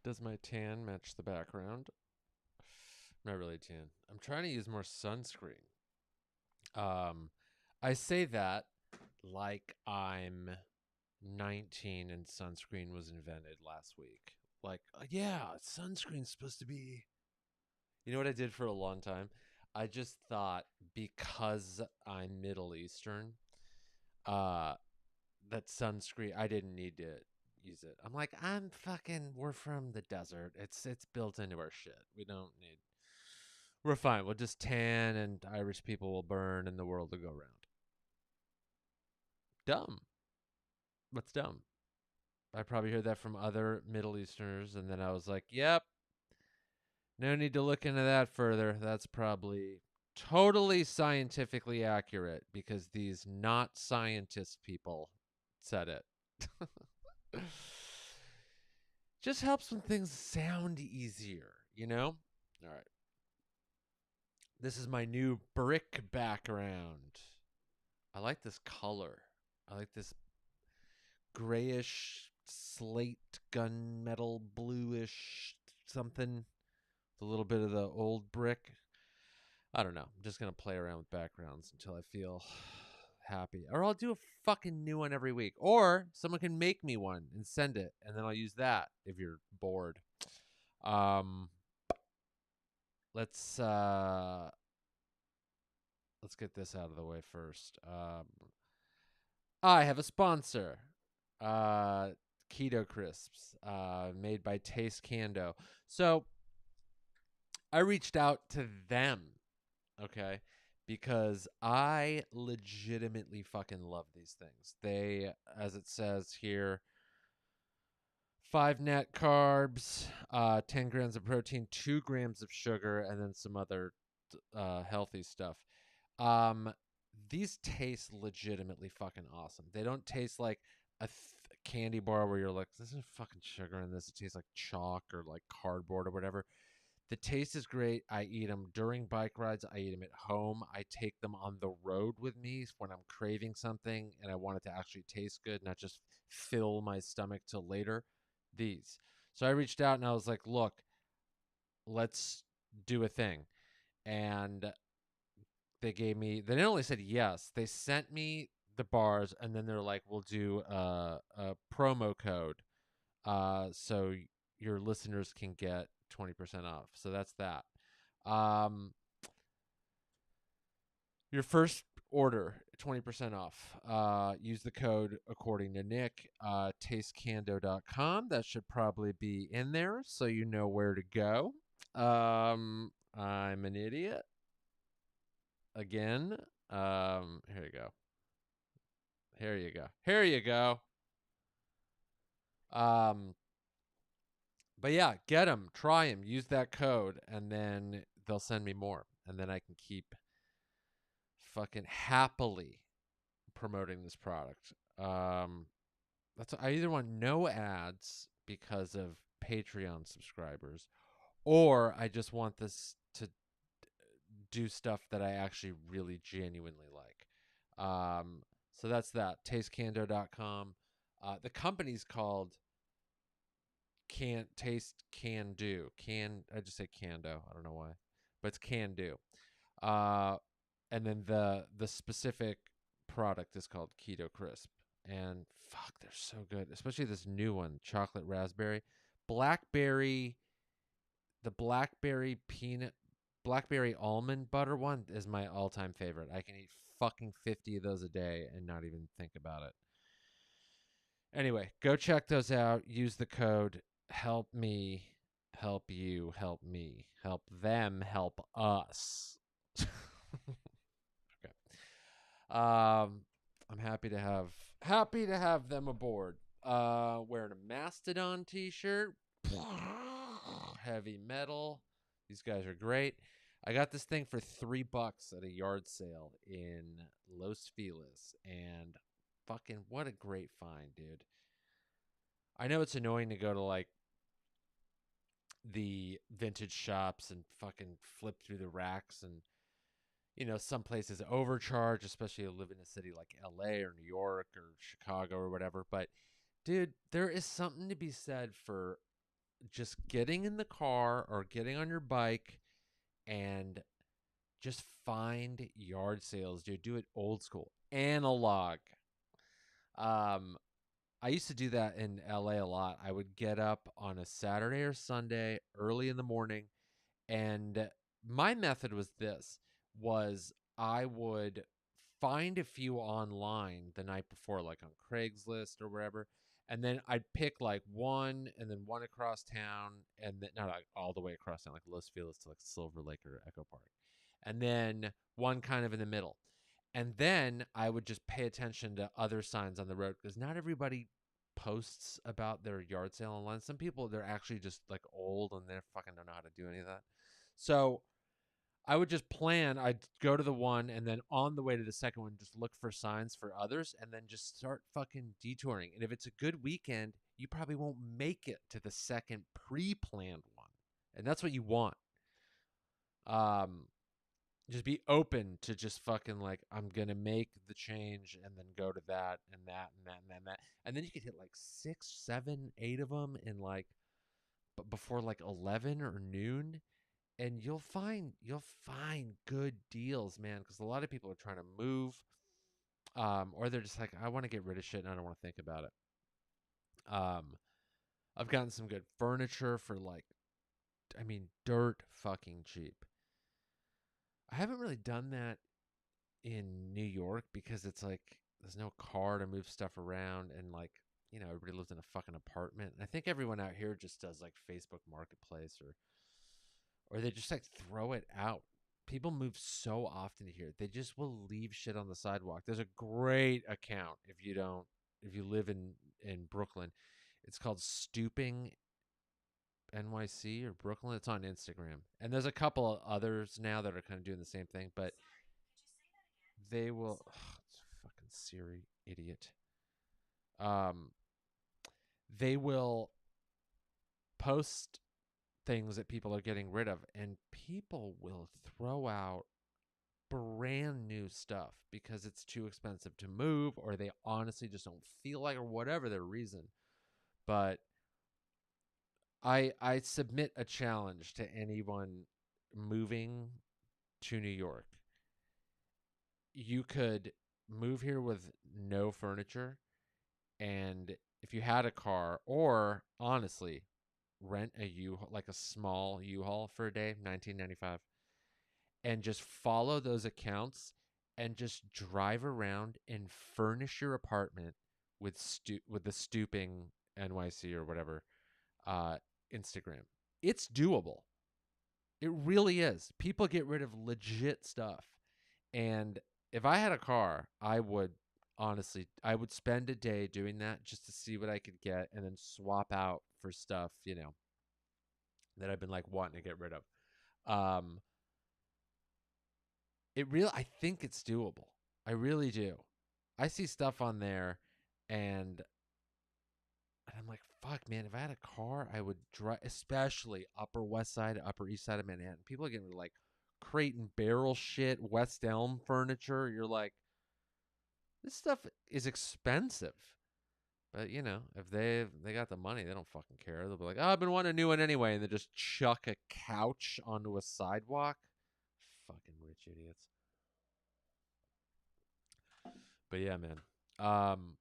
Does my tan match the background? Not really tan. I'm trying to use more sunscreen. Um, I say that like I'm 19 and sunscreen was invented last week. Like, yeah, sunscreen's supposed to be. You know what I did for a long time? I just thought because I'm Middle Eastern, uh, that sunscreen I didn't need to use it. I'm like, we're from the desert. It's built into our shit. We don't need we're fine. We'll just tan and Irish people will burn and the world will go round. Dumb. What's dumb? I probably heard that from other Middle Easterners, and then I was like, yep, no need to look into that further. That's probably totally scientifically accurate because these not scientist people said it. Just helps when things sound easier, you know? All right. This is my new brick background. I like this color. I like this grayish, slate, gunmetal, bluish something. A little bit of the old brick. I don't know. I'm just going to play around with backgrounds until I feel happy. Or I'll do a fucking new one every week. Or someone can make me one and send it, and then I'll use that if you're bored. Um, let's uh, let's get this out of the way first. I have a sponsor. Uh, Keto Crisps, made by Taste Cando. So I reached out to them, okay, because I legitimately fucking love these things. They, as it says here, 5 net carbs, 10 grams of protein, 2 grams of sugar, and then some other healthy stuff. Um, these taste legitimately fucking awesome. They don't taste like a candy bar where you're like, "This is fucking sugar in this." It tastes like chalk or like cardboard or whatever. The taste is great. I eat them during bike rides. I eat them at home. I take them on the road with me when I'm craving something and I want it to actually taste good, not just fill my stomach till later. These. So I reached out and I was like, "Look, let's do a thing." And they didn't only said yes, they sent me the bars and then they're like, we'll do a promo code so your listeners can get 20% off. So that's that. Um, your first order, 20% off. Use the code according to Nick, tastecando.com. That should probably be in there so you know where to go. I'm an idiot. Again. Here you go. Here you go. Here you go. Um, but yeah, get them, try them, use that code, and then they'll send me more, and then I can keep fucking happily promoting this product. I either want no ads because of Patreon subscribers, or I just want this to do stuff that I actually really genuinely like. So that's that. Tastecando.com. The company's called Can Do. I just say Cando. I don't know why. But it's Can Do. Uh and then the specific product is called Keto Crisp. And fuck, they're so good. Especially this new one, chocolate raspberry. Blackberry the blackberry almond butter one is my all-time favorite. I can eat fucking 50 of those a day and not even think about it. Anyway, go check those out. Use the code help me, help you, help me, help them, help us. Okay. I'm happy to have them aboard. Wearing a Mastodon t-shirt. Heavy metal. These guys are great. I got this thing for $3 at a yard sale in Los Feliz, and fucking what a great find, dude. I know it's annoying to go to like the vintage shops and fucking flip through the racks and some places overcharge, especially if you live in a city like LA or New York or Chicago or whatever. But dude, there is something to be said for just getting in the car or getting on your bike and just find yard sales, dude. Do it old school, analog. Um, I used to do that in LA a lot. I would get up on a Saturday or Sunday early in the morning, and my method was this: was I would find a few online the night before, like on Craigslist or wherever, and then I'd pick like one and then one across town, and then not like all the way across town, like Los Feliz to like Silver Lake or Echo Park, and then one kind of in the middle. And then I would just pay attention to other signs on the road because not everybody posts about their yard sale online. Some people, they're actually just like old and they fucking don't know how to do any of that. So I would just plan. I'd go to the one and then on the way to the second one, just look for signs for others and then just start fucking detouring. And if it's a good weekend, you probably won't make it to the second pre planned one. And that's what you want. Um, just be open to just fucking like I'm gonna make the change and then go to that and that and that and that and that, and then you could hit like 6, 7, 8 of them in like before like 11 or noon, and you'll find good deals, man, because a lot of people are trying to move, or they're just like I want to get rid of shit and I don't want to think about it. Um, I've gotten some good furniture for like, I mean, dirt fucking cheap. I haven't really done that in New York because it's like there's no car to move stuff around and like everybody lives in a fucking apartment. And I think everyone out here just does like Facebook Marketplace or they just like throw it out. People move so often here. They just will leave shit on the sidewalk. There's a great account if you live in Brooklyn. It's called Stooping NYC or Brooklyn. It's on Instagram. And there's a couple of others now that are kind of doing the same thing, but they will it's fucking Siri, idiot. Um they will post things that people are getting rid of and people will throw out brand new stuff because it's too expensive to move or they honestly just don't feel like or whatever their reason. But I submit a challenge to anyone moving to New York. You could move here with no furniture, and if you had a car, or honestly, rent a U like a small U-Haul for a day, 19.95, and just follow those accounts and just drive around and furnish your apartment with with the stooping NYC or whatever uh Instagram. It's doable. It really is. People get rid of legit stuff. And if I had a car, I would honestly, I would spend a day doing that just to see what I could get and then swap out for stuff, that I've been like wanting to get rid of. Um, I think it's doable. I really do. I see stuff on there and I'm like, fuck, man, if I had a car, I would drive, especially Upper West Side, Upper East Side of Manhattan. People are getting like crate and barrel shit, West Elm furniture. You're like, this stuff is expensive. But if they got the money, they don't fucking care. They'll be like, "Oh, I've been wanting a new one anyway," and they just chuck a couch onto a sidewalk. Fucking rich idiots. But yeah, man. Um,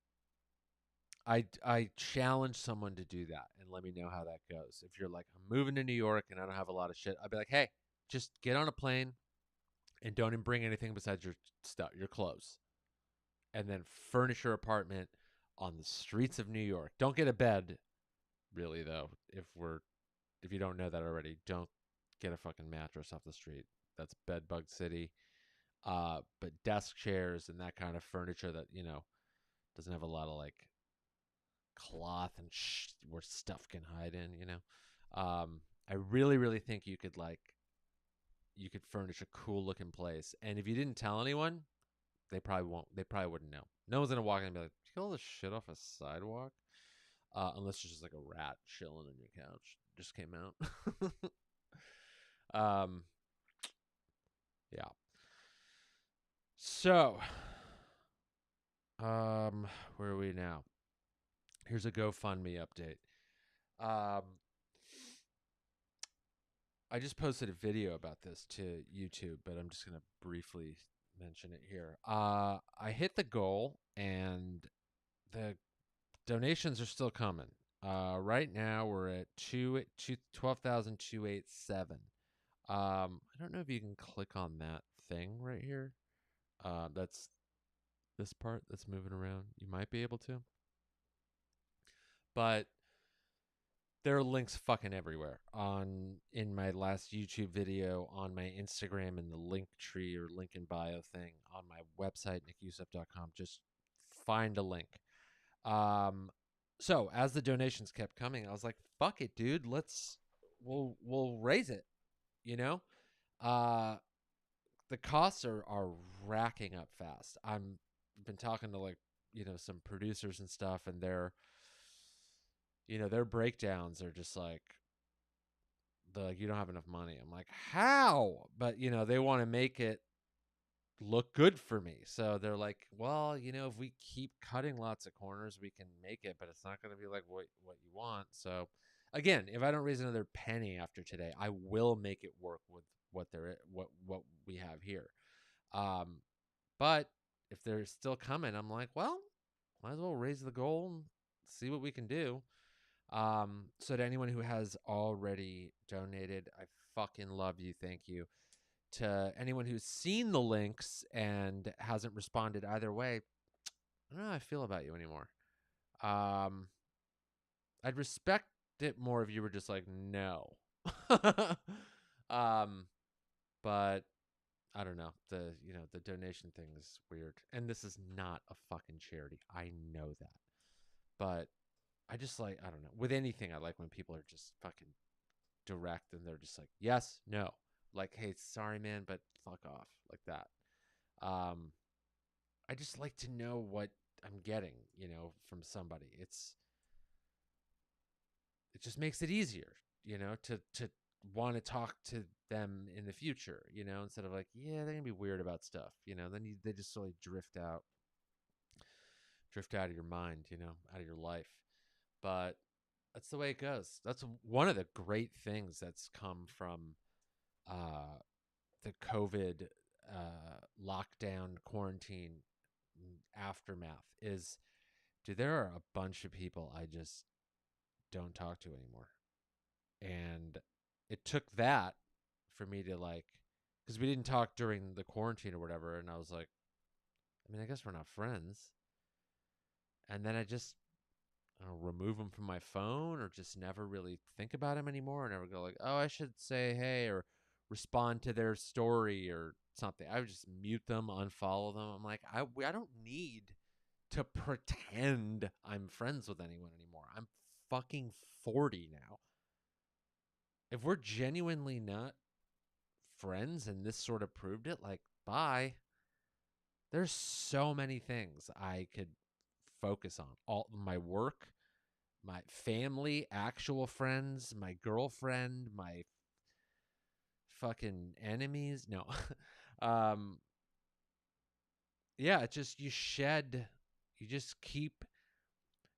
I challenge someone to do that and let me know how that goes. If you're like, I'm moving to New York and I don't have a lot of shit, I'd be like, hey, just get on a plane and don't even bring anything besides your stuff, your clothes, and then furnish your apartment on the streets of New York. Don't get a bed, really though. If you don't know that already, don't get a fucking mattress off the street. That's bed bug city. But desk chairs and that kind of furniture that doesn't have a lot of like cloth and where stuff can hide in. I really, really think you could furnish a cool looking place, and if you didn't tell anyone, they probably won't. They probably wouldn't know. No one's gonna walk in and be like, "Did you get all this shit off a sidewalk?" Unless it's just like a rat chilling on your couch. Just came out. um, yeah. So, um, where are we now? Here's a GoFundMe update. Um, I just posted a video about this to YouTube, but I'm just gonna briefly mention it here. I hit the goal, and the donations are still coming. Right now we're at 12,287. I don't know if you can click on that thing right here. That's this part that's moving around. You might be able to, but there are links fucking everywhere. On in my last YouTube video, on my Instagram, in the link tree or link in bio thing, on my website nickyusuf.com. Just find a link. Um, so as the donations kept coming, I was like, "Fuck it, dude. We'll raise it." You know, uh, the costs are racking up fast. I'm been talking to like some producers and stuff, and their breakdowns are just like you don't have enough money. I'm like, how? But they want to make it look good for me. So they're like, well, if we keep cutting lots of corners, we can make it, but it's not going to be like what you want. So again, if I don't raise another penny after today, I will make it work with what we have here. Um, but if they're still coming, I'm like, well, might as well raise the goal and see what we can do. So to anyone who has already donated, I fucking love you. Thank you. To anyone who's seen the links and hasn't responded either way, I don't know how I feel about you anymore. Um, I'd respect it more if you were just like, no. um, but I don't know. The donation thing is weird. And this is not a fucking charity. I know that. But I just like, I don't know. With anything, I like when people are just fucking direct and they're just like, yes, no. Like, hey, sorry, man, but fuck off. Like that. Um, I just like to know what I'm getting, from somebody. It just makes it easier, to want to talk to them in the future, instead of like, yeah, they're gonna be weird about stuff, then they just slowly drift out of your mind, out of your life. But that's the way it goes. That's one of the great things that's come from uh, the COVID lockdown, quarantine aftermath is, dude, there are a bunch of people I just don't talk to anymore. And it took that for me to like, because we didn't talk during the quarantine or whatever. And I was like, I mean, I guess we're not friends. And then I just remove them from my phone or just never really think about them anymore. Or never go like, oh, I should say hey or respond to their story or something. I would just mute them, unfollow them. I'm like, I don't need to pretend I'm friends with anyone anymore. I'm fucking 40 now. If we're genuinely not friends and this sort of proved it, like, bye. There's so many things I could focus on. All my work, my family, actual friends, my girlfriend, my fucking enemies. No. um yeah, it just you just keep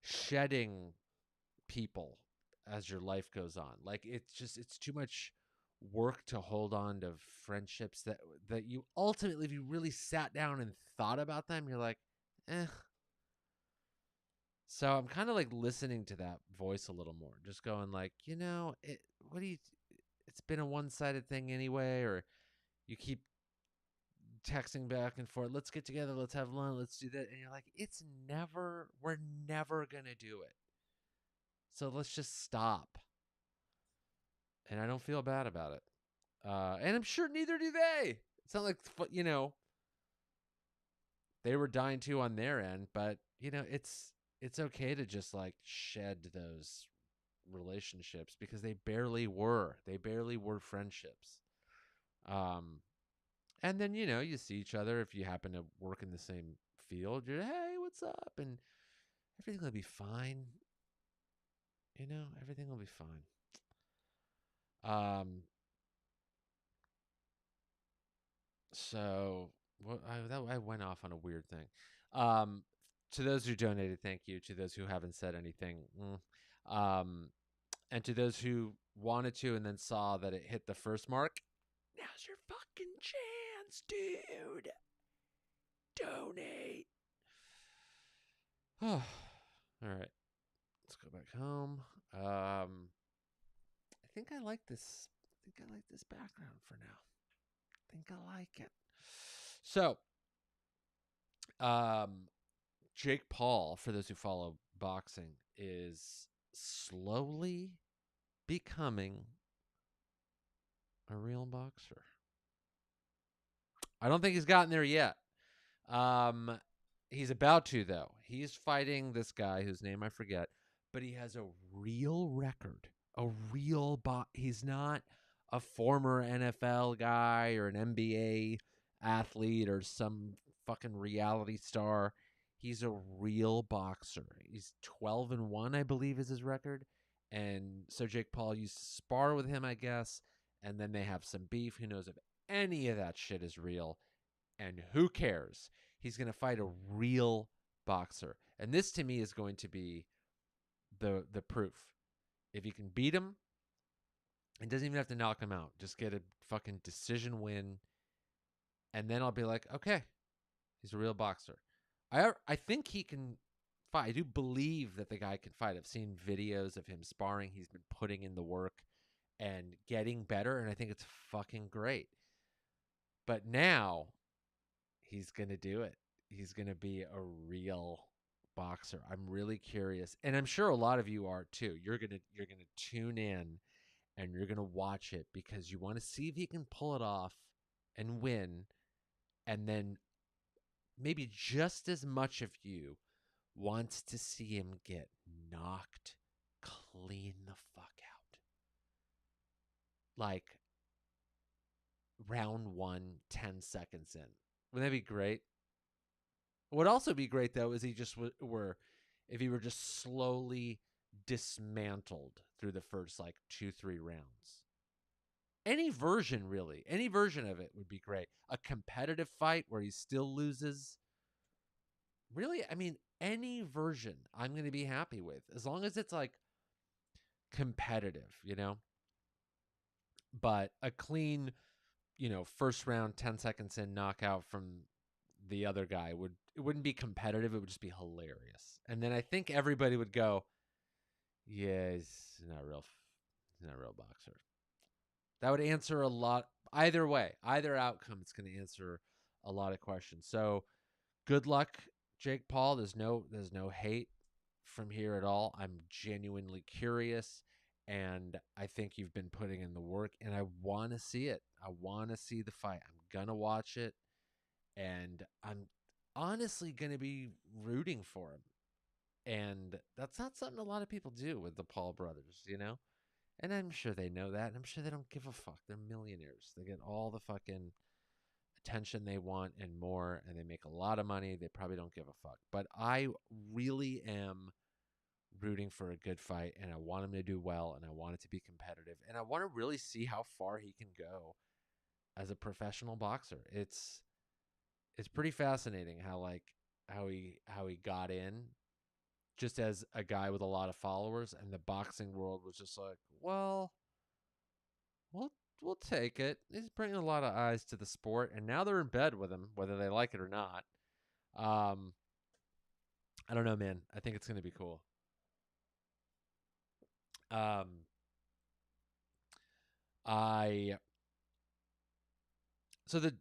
shedding people as your life goes on. Like it's too much work to hold on to friendships that you ultimately, if you really sat down and thought about them, you're like, eh. So I'm kind of like listening to that voice a little more, just going like, what do you? It's been a one-sided thing anyway, or you keep texting back and forth. Let's get together. Let's have lunch. Let's do that. And you're like, we're never gonna do it. So let's just stop. And I don't feel bad about it. And I'm sure neither do they. It's not like, they were dying too on their end, but it's okay to just like shed those relationships because they barely were. They barely were friendships. Um, and then you see each other if you happen to work in the same field. You're, hey, what's up? And everything will be fine. Everything will be fine. Um, so Well, I went off on a weird thing. Um, to those who donated, thank you. To those who haven't said anything, um, and to those who wanted to and then saw that it hit the first mark, now's your fucking chance, dude. Donate. All right, let's go back home. I think I like this. I think I like this background for now. I think I like it. So, um, Jake Paul, for those who follow boxing, is slowly becoming a real boxer. I don't think he's gotten there yet. Um, he's about to though. He's fighting this guy whose name I forget, but he has a real record. A real he's not a former NFL guy or an NBA athlete or some fucking reality star. He's a real boxer. He's 12-1, I believe, is his record. And so Jake Paul used to spar with him, I guess, and then they have some beef. Who knows if any of that shit is real? And who cares? He's going to fight a real boxer. And this to me is going to be the proof. If you can beat him, it doesn't even have to knock him out. Just get a fucking decision win. And then I'll be like, okay, he's a real boxer. I think he can fight. I do believe that the guy can fight. I've seen videos of him sparring. He's been putting in the work and getting better. And I think it's fucking great. But now he's going to do it. He's going to be a real boxer. I'm really curious. And I'm sure a lot of you are too. You're going to tune in and you're going to watch it because you want to see if he can pull it off and win. And then maybe just as much of you wants to see him get knocked clean the fuck out. Like round 1, 10 seconds in. Wouldn't that be great? What would also be great though is he just were if he were just slowly dismantled through the first like 2-3 rounds. Any version really, any version of it would be great. A competitive fight where he still loses. Really, I mean, any version I'm going to be happy with as long as it's like competitive, you know? But a clean, first round 10 seconds in knockout from the other guy it wouldn't be competitive, it would just be hilarious. And then I think everybody would go, "Yeah, he's not real. He's not a real boxer." That would answer a lot either way. Either outcome it's going to answer a lot of questions. So, good luck, Jake Paul. There's no hate from here at all. I'm genuinely curious and I think you've been putting in the work and I want to see it. I want to see the fight. I'm going to watch it and I'm honestly going to be rooting for him. And that's not something a lot of people do with the Paul brothers, you know? And I'm sure they know that. And I'm sure they don't give a fuck. They're millionaires. They get all the fucking attention they want and more, and they make a lot of money. They probably don't give a fuck. But I really am rooting for a good fight, and I want him to do well, and I want it to be competitive, and I want to really see how far he can go as a professional boxer. It's pretty fascinating how he got in just as a guy with a lot of followers, and the boxing world was just like, well, we'll take it. He's bringing a lot of eyes to the sport, and now they're in bed with him, whether they like it or not. Um, I don't know, man. I think it's going to be cool. Um, I so the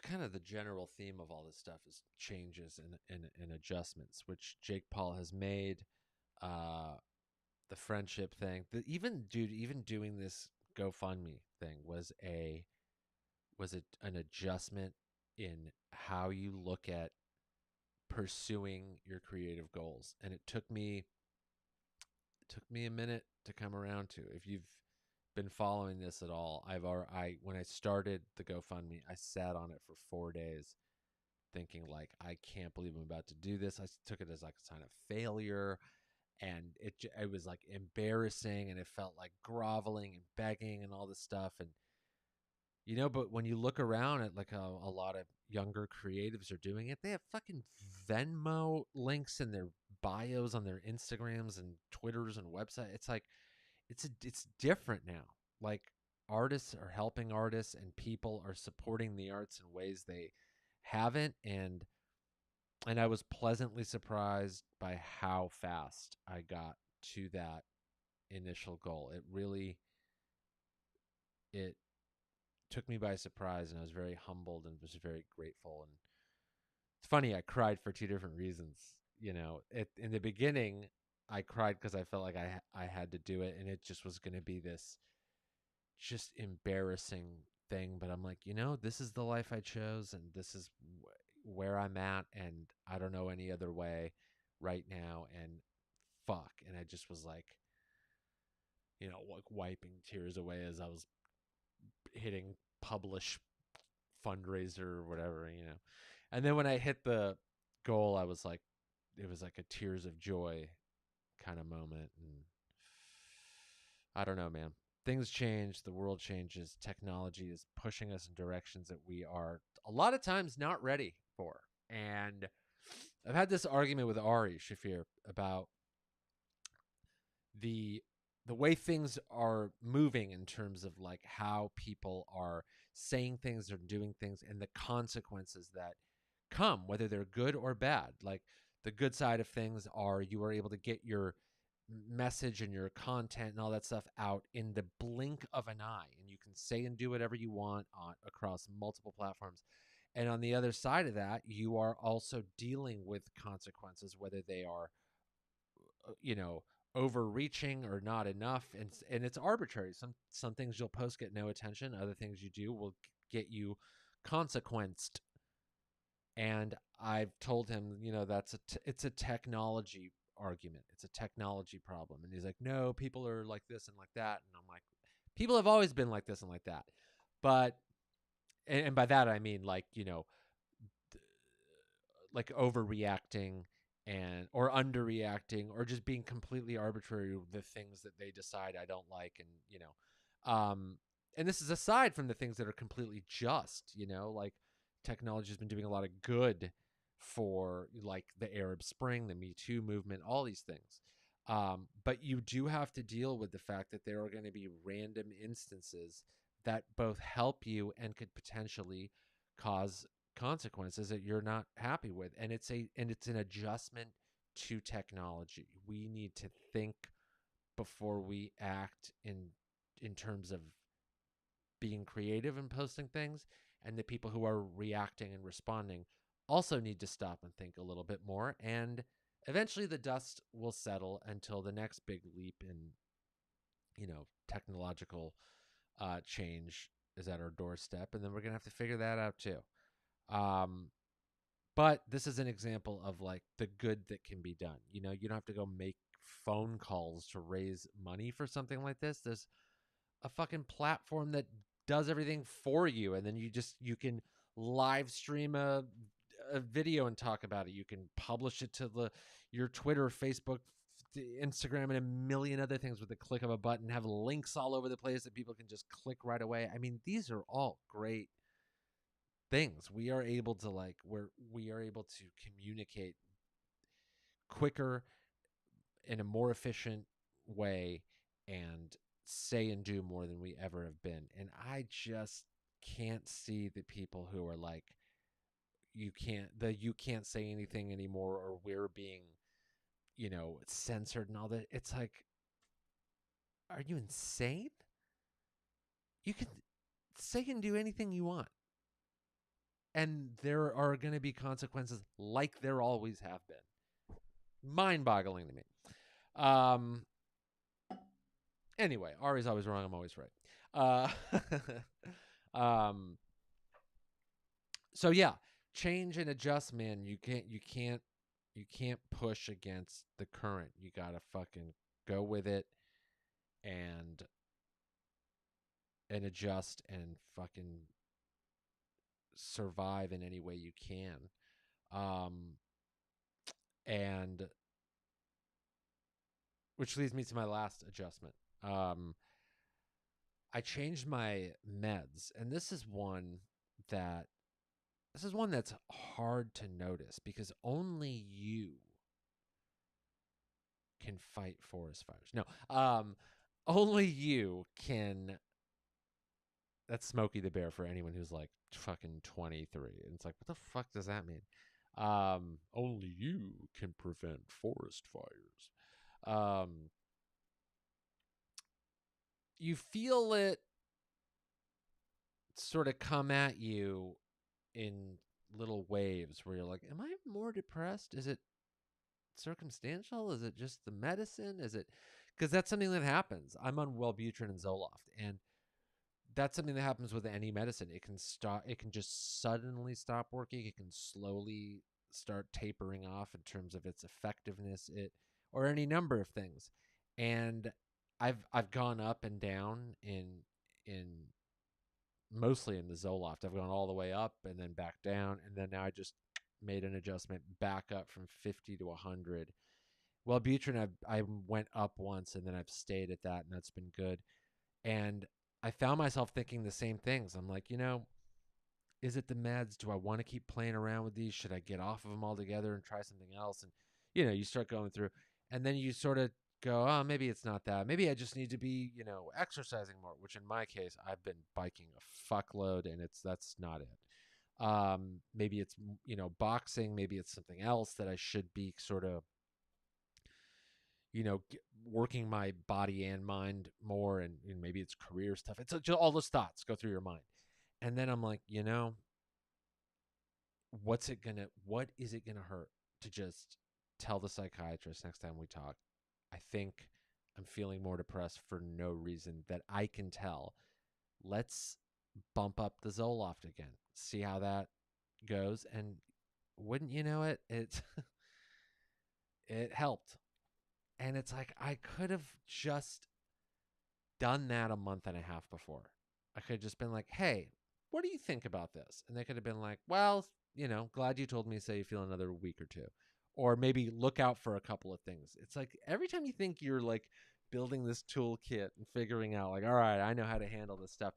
kind of the general theme of all this stuff is changes and adjustments, which Jake Paul has made. Uh, the friendship thing, even doing this GoFundMe thing was an adjustment in how you look at pursuing your creative goals, and it took me a minute to come around to. If you've been following this at all, when I started the GoFundMe, I sat on it for 4 days thinking like, I can't believe I'm about to do this. I took it as like a sign of failure, and it was like embarrassing, and it felt like groveling and begging and all this stuff. And but when you look around at like a lot of younger creatives are doing it. They have fucking Venmo links in their bios on their Instagrams and Twitters and website. It's like it's different now. Like artists are helping artists and people are supporting the arts in ways they haven't, and I was pleasantly surprised by how fast I got to that initial goal. It took me by surprise, and I was very humbled and was very grateful. And it's funny, I cried for two different reasons. In the beginning, I cried because I felt like I had to do it, and it just was going to be this just embarrassing thing. But I'm like, this is the life I chose, and this is where I'm at, and I don't know any other way right now. And fuck, and I just was like, like wiping tears away as I was hitting publish fundraiser or whatever. And then when I hit the goal, it was like a tears of joy kind of moment. And I don't know, man. Things change, the world changes, technology is pushing us in directions that we are a lot of times not ready for. And I've had this argument with Ari Shafir about the way things are moving in terms of like how people are saying things or doing things and the consequences that come, whether they're good or bad. Like the good side of things are you are able to get your message and your content and all that stuff out in the blink of an eye, and you can say and do whatever you want across multiple platforms. And on the other side of that, you are also dealing with consequences, whether they are you know overreaching or not enough, and it's arbitrary. Some things you'll post get no attention, other things you do will get you consequenced. And I've told him, it's a technology argument, it's a technology problem. And he's like, no, people are like this and like that. And I'm like, people have always been like this and like that. But and by that I mean, like, like overreacting and or underreacting or just being completely arbitrary with the things that they decide I don't like. And and this is aside from the things that are completely just, like technology has been doing a lot of good for like the Arab Spring, the Me Too movement, all these things. But you do have to deal with the fact that there are going to be random instances that both help you and could potentially cause consequences that you're not happy with. And it's an adjustment to technology. We need to think before we act in terms of being creative and posting things, and the people who are reacting and responding also need to stop and think a little bit more. And eventually the dust will settle until the next big leap in technological change is at our doorstep, and then we're gonna have to figure that out too. um but this is an example of like the good that can be done. You don't have to go make phone calls to raise money for something like this. There's a fucking platform that does everything for you, and then you can live stream a video and talk about it. You can publish it to your Twitter, Facebook, Instagram, and a million other things with the click of a button. Have links all over the place that people can just click right away. I mean, these are all great things. We are able to communicate quicker in a more efficient way and say and do more than we ever have been. And I just can't see the people who are like, you can't say anything anymore, or we're being, censored and all that. It's like, are you insane? You can say and do anything you want, and there are going to be consequences like there always have been. Mind-boggling to me. Anyway, Ari's always wrong, I'm always right. Um so yeah, change and adjust, man. You can't push against the current. You gotta fucking go with it and adjust and fucking survive in any way you can. Um and which leads me to my last adjustment. Um I changed my meds, and this is one that this is one that's hard to notice because only you can fight forest fires. No, only you can. That's Smokey the Bear for anyone who's like fucking 23. And it's like, what the fuck does that mean? Only you can prevent forest fires. You feel it sort of come at you in little waves where you're like, am I more depressed? Is it circumstantial? Is it just the medicine? Is it because that's something that happens? I'm on Wellbutrin and Zoloft, and that's something that happens with any medicine. It can stop. It can just suddenly stop working. It can slowly start tapering off in terms of its effectiveness. It or any number of things, and I've gone up and down in mostly in the Zoloft. I've gone all the way up and then back down, and then now I just made an adjustment back up from 50 to 100. Well, Butrin, I went up once and then I've stayed at that, and that's been good. And I found myself thinking the same things. I'm like, is it the meds? Do I want to keep playing around with these? Should I get off of them altogether and try something else? And, you start going through, and then you sort of go, oh, maybe it's not that. Maybe I just need to be, exercising more, which in my case, I've been biking a fuckload and that's not it. Maybe it's, boxing. Maybe it's something else that I should be sort of, working my body and mind more, and maybe it's career stuff. It's just all those thoughts go through your mind. And then I'm like, what is it gonna hurt to just tell the psychiatrist next time we talk, I think I'm feeling more depressed for no reason that I can tell. Let's bump up the Zoloft again. See how that goes. And wouldn't you know it, it helped. And it's like I could have just done that a month and a half before. I could have just been like, hey, what do you think about this? And they could have been like, well, glad you told me, say you feel another week or two. Or maybe look out for a couple of things. It's like every time you think you're like building this toolkit and figuring out, like, all right, I know how to handle this stuff,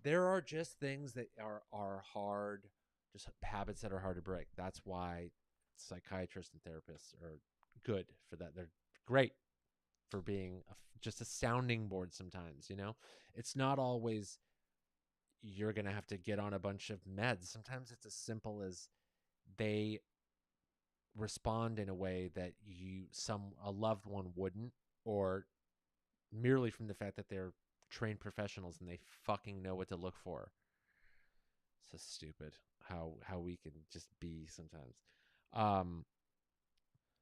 there are just things that are hard, just habits that are hard to break. That's why psychiatrists and therapists are good for that. They're great for being just a sounding board sometimes. It's not always you're going to have to get on a bunch of meds. Sometimes it's as simple as they respond in a way that a loved one wouldn't, or merely from the fact that they're trained professionals and they fucking know what to look for. It's so stupid how we can just be sometimes.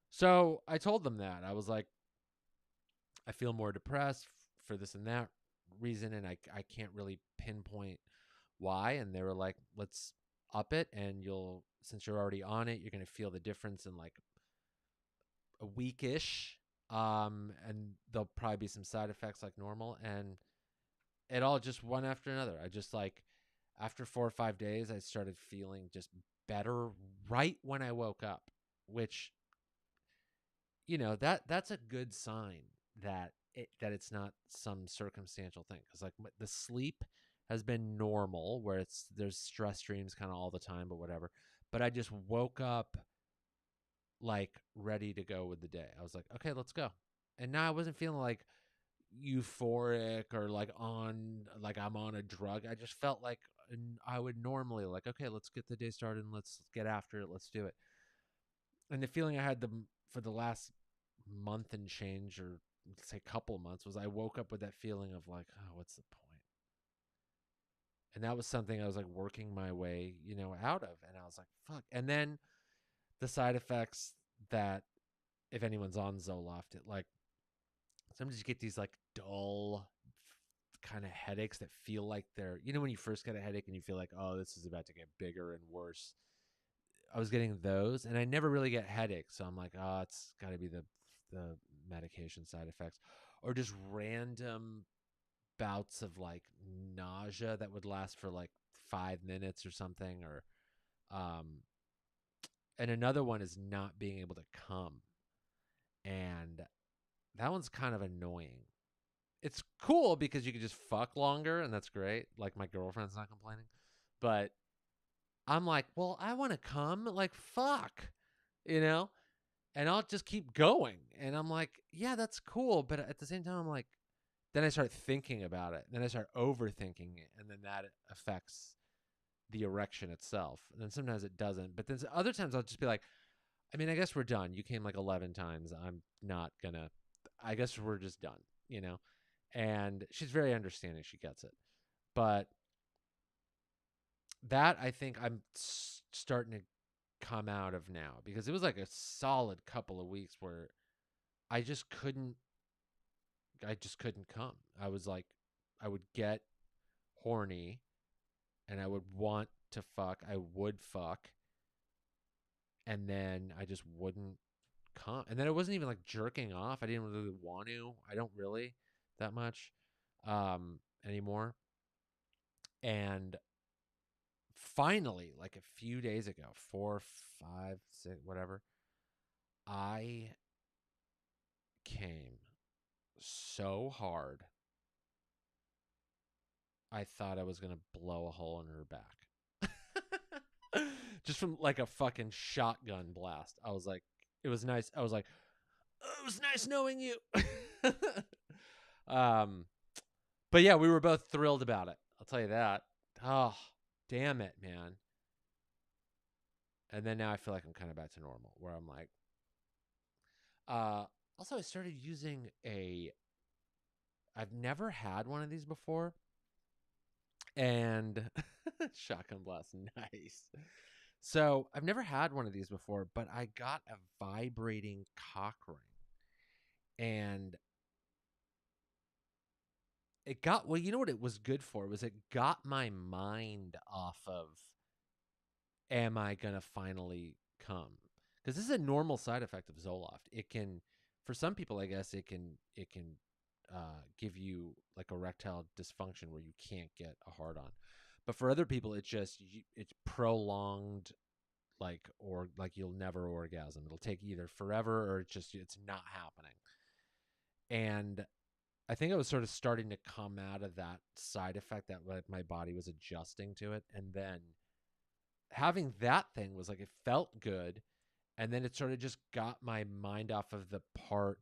So I told them that. I was like, I feel more depressed for this and that reason, and I can't really pinpoint why. And they were like, let's up it, and since you're already on it, you're going to feel the difference in like a weekish. And there'll probably be some side effects like normal, and it all just one after another. I just like after 4 or 5 days, I started feeling just better right when I woke up, which that's a good sign that it's not some circumstantial thing, because like the sleep has been normal where there's stress streams kind of all the time, but whatever. But I just woke up like ready to go with the day. I was like, okay, let's go. And now I wasn't feeling like euphoric or like I'm on a drug. I just felt like I would normally, like, okay, let's get the day started and let's get after it. Let's do it. And the feeling I had for the last month and change, or let's say couple of months, was I woke up with that feeling of like, oh, what's the point? And that was something I was like working my way, out of. And I was like, fuck. And then the side effects that, if anyone's on Zoloft, it like sometimes you get these like dull kind of headaches that feel like they're, when you first get a headache and you feel like, oh, this is about to get bigger and worse. I was getting those, and I never really get headaches, so I'm like, oh, it's got to be the medication side effects, or just random bouts of like nausea that would last for like 5 minutes or something, or and another one is not being able to come, and that one's kind of annoying. It's cool because you can just fuck longer, and that's great. Like my girlfriend's not complaining, but I'm like, well, I want to come. Like, fuck, you know? And I'll just keep going. And I'm like, yeah, that's cool. But at the same time, I'm like, then I start thinking about it. Then I start overthinking it. And then that affects the erection itself. And then sometimes it doesn't. But then other times I'll just be like, I mean, I guess we're done. You came like 11 times. I'm not going to, I guess we're just done, you know? And she's very understanding. She gets it. But that I think I'm starting to come out of now because it was like a solid couple of weeks where I just couldn't I just couldn't come. I was like I would get horny and I would want to fuck. I would fuck and then I just wouldn't come. And then it wasn't even like jerking off. I didn't really want to. I don't really that much anymore. And finally, like a few days ago, 4, 5, 6, whatever, I came so hard, I thought I was going to blow a hole in her back. Just from like a fucking shotgun blast. I was like, it was nice. I was like, oh, it was nice knowing you. um, but yeah, we were both thrilled about it. I'll tell you that. Oh, damn it, man. And then now I feel like I'm kind of back to normal where I'm like, also I started using I've never had one of these before. And shotgun blast, nice. So I've never had one of these before, but I got a vibrating cock ring. And it got, well, you know what it was good for? Was it got my mind off of, am I going to finally come? Because this is a normal side effect of Zoloft. It can, for some people, I guess it can give you like erectile dysfunction where you can't get a hard on. But for other people, it's prolonged, like you'll never orgasm. It'll take either forever or it's not happening. And I think I was sort of starting to come out of that side effect that like my body was adjusting to it, and then having that thing was like it felt good, and then it sort of just got my mind off of the part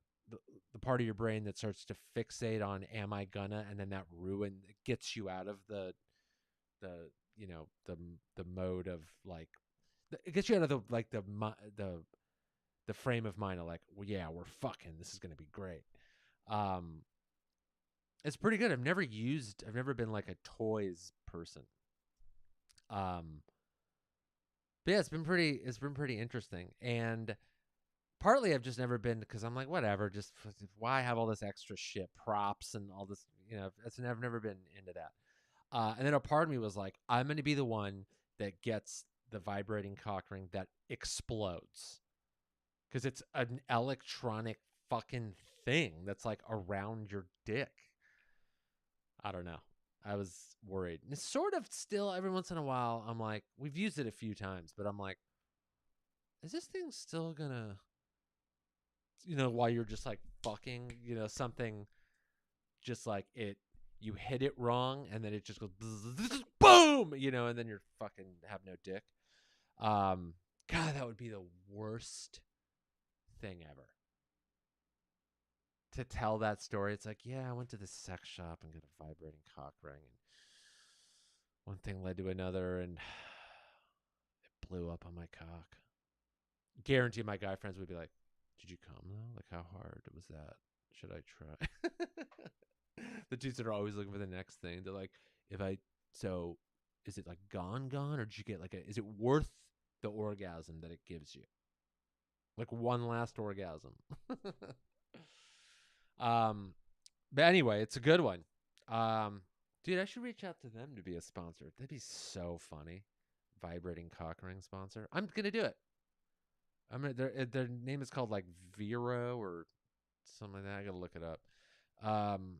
of your brain that starts to fixate on am I gonna, and then that it gets you out of the the mode of like it gets you out of the frame of mind of like, well, yeah, we're fucking, this is gonna be great. um it's pretty good. I've never been like a toys person. um but yeah, it's been pretty interesting. And partly I've just never been because I'm like, whatever, just why have all this extra shit, props and all this, I've never been into that. And then a part of me was like, I'm going to be the one that gets the vibrating cock ring that explodes because it's an electronic fucking thing that's like around your dick. I don't know. I was worried. And it's sort of still every once in a while, I'm like, we've used it a few times, but I'm like, is this thing still gonna, while you're just like fucking, something just like you hit it wrong and then it just goes boom, and then you're fucking have no dick. God, that would be the worst thing ever. To tell that story, it's like, yeah, I went to this sex shop and got a vibrating cock ring, and one thing led to another, and it blew up on my cock. Guarantee my guy friends would be like, "Did you come though? Like, how hard was that? Should I try?" The dudes that are always looking for the next thing. They're like, so is it like gone, or did you get like is it worth the orgasm that it gives you? Like one last orgasm. um, but anyway, it's a good one. Dude, I should reach out to them to be a sponsor. That'd be so funny. Vibrating cock ring sponsor. I'm gonna do it. Their name is called like Vero or something like that. I gotta look it up. Um,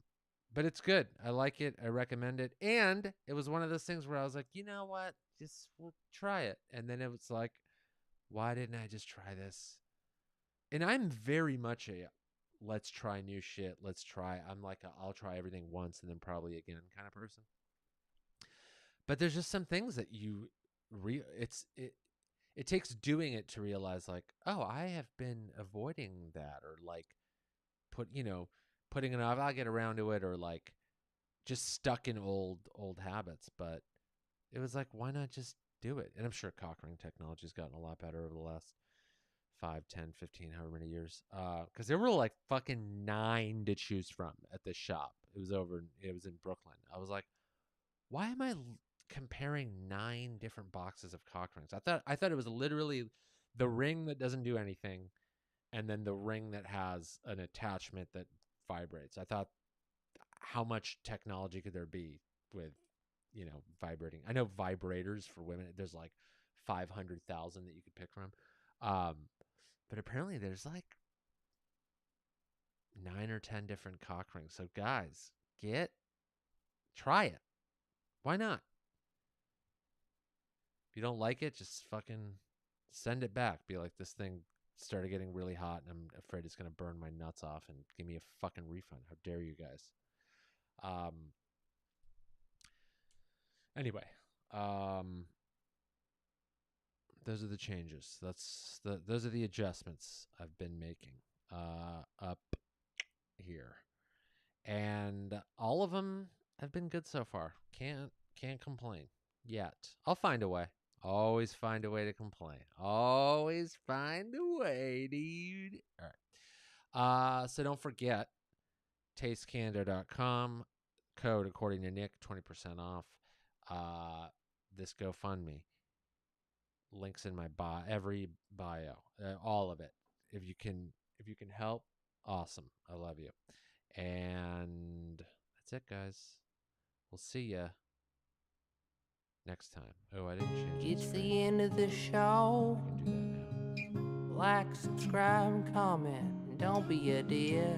but it's good. I like it. I recommend it. And it was one of those things where I was like, you know what? Just we'll try it. And then it was like, why didn't I just try this? And I'm very much a let's try new shit. Let's try. I'm like I'll try everything once and then probably again kind of person. But there's just some things that it takes doing it to realize like, oh, I have been avoiding that, or like putting it off. I'll get around to it, or like just stuck in old habits. But it was like, why not just do it? And I'm sure cock ring technology has gotten a lot better over the last 5, 10, 15, however many years. Because there were like fucking 9 to choose from at this shop. It was in Brooklyn. I was like, why am I comparing 9 different boxes of cock rings? I thought it was literally the ring that doesn't do anything, and then the ring that has an attachment that vibrates. I thought, how much technology could there be with, vibrating? I know vibrators for women, there's like 500,000 that you could pick from. Um, but apparently there's like 9 or 10 different cock rings. So guys, try it. Why not? If you don't like it, just fucking send it back. Be like, this thing started getting really hot and I'm afraid it's going to burn my nuts off, and give me a fucking refund. How dare you guys? Um, anyway, um, those are the changes. Those are the adjustments I've been making up here, and all of them have been good so far. Can't complain yet. I'll find a way. Always find a way to complain. Always find a way, dude. All right. So don't forget, tastecandor.com, code according to Nick, 20% off. This GoFundMe. Links in my every bio, all of it. If you can help, awesome. I love you. And that's it, guys. We'll see ya next time. Oh, I didn't change It's the end of the show. I can do that now. Like, subscribe, and comment. And don't be a dick.